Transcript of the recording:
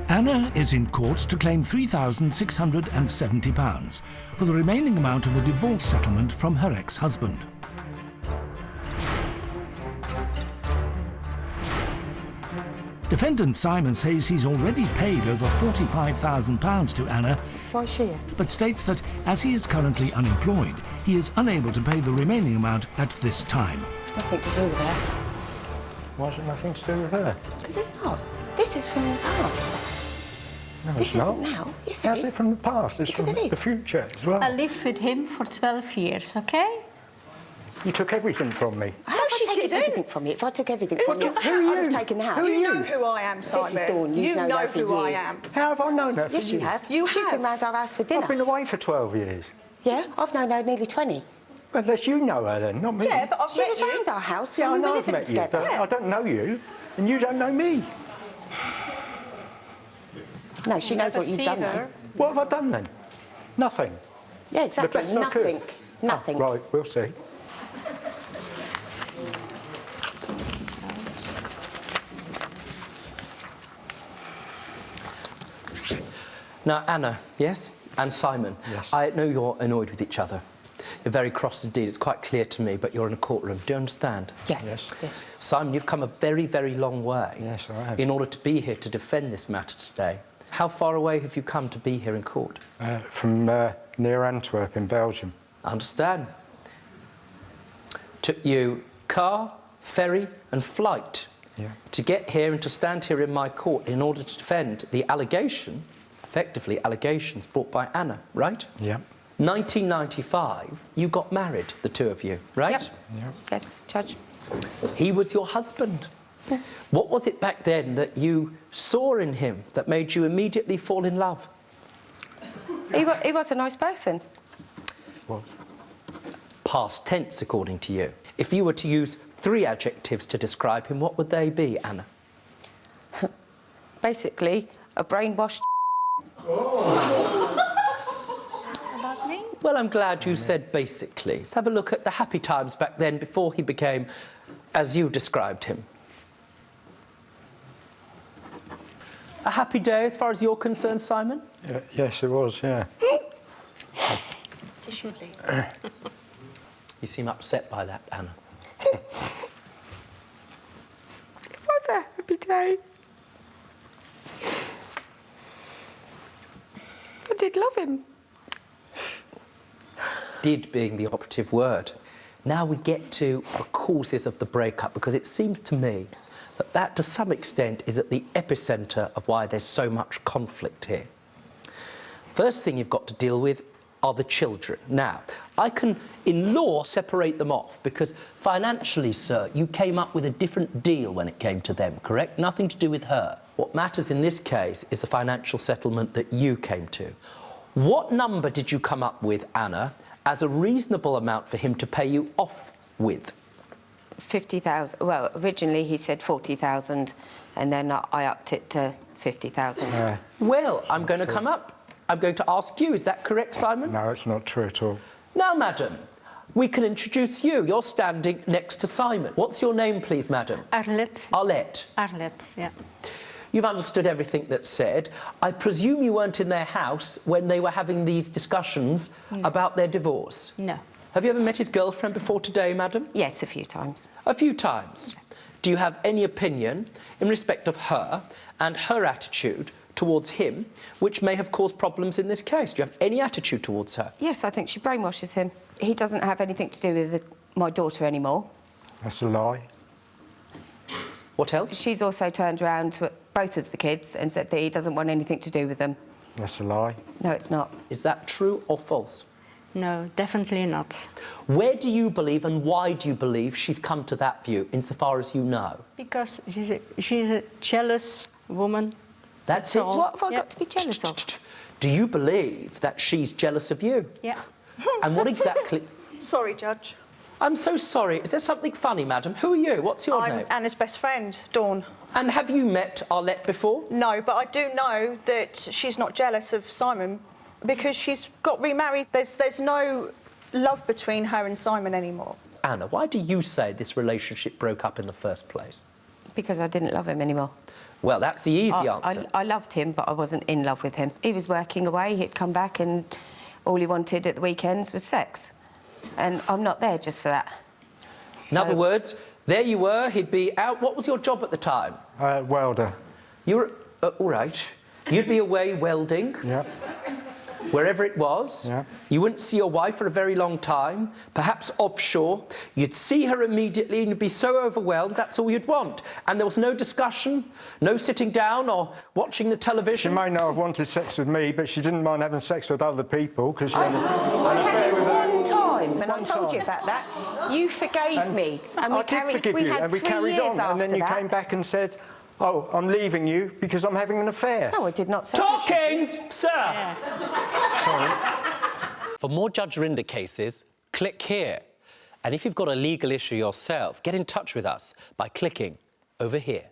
Anna is in court to claim £3,670 for the remaining amount of a divorce settlement from her ex-husband. Defendant Simon says he's already paid over £45,000 to Anna. Why is she here? But states that, as he is currently unemployed, he is unable to pay the remaining amount at this time. Nothing to do with her. Why is it nothing to do with her? Because it's not. This is from the past. No, this it's not. Isn't now. Yes, How's it from the past? It's because from the future as well. I lived with him for 12 years, OK? You took everything from me. How have I taken everything from you? If I took everything from you, Who are you? I'd have taken the house. Who are you? You know who I am, Simon. This is Dawn. You know that for who I years. am. How have I known that for Yes, you years? have. You She's have. been round our house for dinner. I've been away for 12 years. Yeah, I've known her nearly 20. Well, unless you know her then, not me. Yeah, but I've She met was you. round our house Yeah, I when we know were I've living met you, together. but I don't know you, and you don't know me. No, she knows what you've done, though. What have I done then? Nothing. Yeah, exactly. The best I could. Nothing. Oh, right, we'll see. Now, Anna, yes? And Simon, yes. I know you're annoyed with each other. You're very cross indeed. It's quite clear to me, but you're in a courtroom. Do you understand? Yes. Yes. Simon, you've come a very, very long way Yes, I have. in order to be here to defend this matter today. How far away have you come to be here in court? From near Antwerp in Belgium. I understand. Took you car, ferry and flight to get here and to stand here in my court in order to defend the allegation, effectively allegations, brought by Anna, right? Yeah. 1995, you got married, the two of you, right? Yep. Yeah. Yes, Judge. He was your husband. Yeah. What was it back then that you saw in him that made you immediately fall in love? He was a nice person. What? Past tense, according to you. If you were to use 3 adjectives to describe him, what would they be, Anna? Basically, a brainwashed. About me? Well, I'm glad you said basically. Let's have a look at the happy times back then before he became, as you described him. A happy day as far as you're concerned, Simon? Yes, it was, yeah. Tissue, please. You seem upset by that, Anna. It was a happy day. I did love him. Did being the operative word. Now we get to the causes of the breakup, because it seems to me that to some extent is at the epicentre of why there's so much conflict here. First thing you've got to deal with are the children. Now, I can, in law, separate them off, because financially, sir, you came up with a different deal when it came to them, correct? Nothing to do with her. What matters in this case is the financial settlement that you came to. What number did you come up with, Anna, as a reasonable amount for him to pay you off with? 50,000. Well, originally he said 40,000, and then I upped it to 50,000. Well, I'm going to come up. I'm going to ask you, is that correct, Simon? No, it's not true at all. Now, madam, we can introduce you. You're standing next to Simon. What's your name, please, madam? Arlette. Arlette. Arlette, yeah. You've understood everything that's said. I presume you weren't in their house when they were having these discussions about their divorce? No. Have you ever met his girlfriend before today, madam? Yes, a few times. A few times. Yes. Do you have any opinion in respect of her and her attitude towards him, which may have caused problems in this case? Do you have any attitude towards her? Yes, I think she brainwashes him. He doesn't have anything to do with my daughter anymore. That's a lie. What else? She's also turned around to both of the kids and said that he doesn't want anything to do with them. That's a lie. No, it's not. Is that true or false? No, definitely not. Where do you believe and why do you believe she's come to that view, insofar as you know? Because she's a jealous woman. That's it? all. What have I Yeah. got to be jealous of? Do you believe that she's jealous of you? Yeah. And what exactly... Sorry, Judge. I'm so sorry. Is there something funny, madam? Who are you? What's your I'm name? Anna's best friend, Dawn. And have you met Arlette before? No, but I do know that she's not jealous of Simon because she's got remarried. There's no love between her and Simon anymore. Anna, why do you say this relationship broke up in the first place? Because I didn't love him anymore. Well, that's the easy answer. I loved him, but I wasn't in love with him. He was working away, he'd come back and all he wanted at the weekends was sex. And I'm not there just for that. In other words, there you were, he'd be out. What was your job at the time? Welder. You were... all right. You'd be away welding. Yeah. Wherever it was. Yeah. You wouldn't see your wife for a very long time, perhaps offshore. You'd see her immediately and you'd be so overwhelmed, that's all you'd want. And there was no discussion, no sitting down or watching the She television. may not have wanted sex with me, but she didn't mind having sex with other people because she had an I had affair it with her. one time, and I One told you time. about that. You forgave me, and we I did forgive we you, had and we 3 carried years on. And then after you that. came back and said, "Oh, I'm leaving you because I'm having an affair." No, I did not say Talking, sir! Sorry. For more Judge Rinder cases, click here. And if you've got a legal issue yourself, get in touch with us by clicking over here.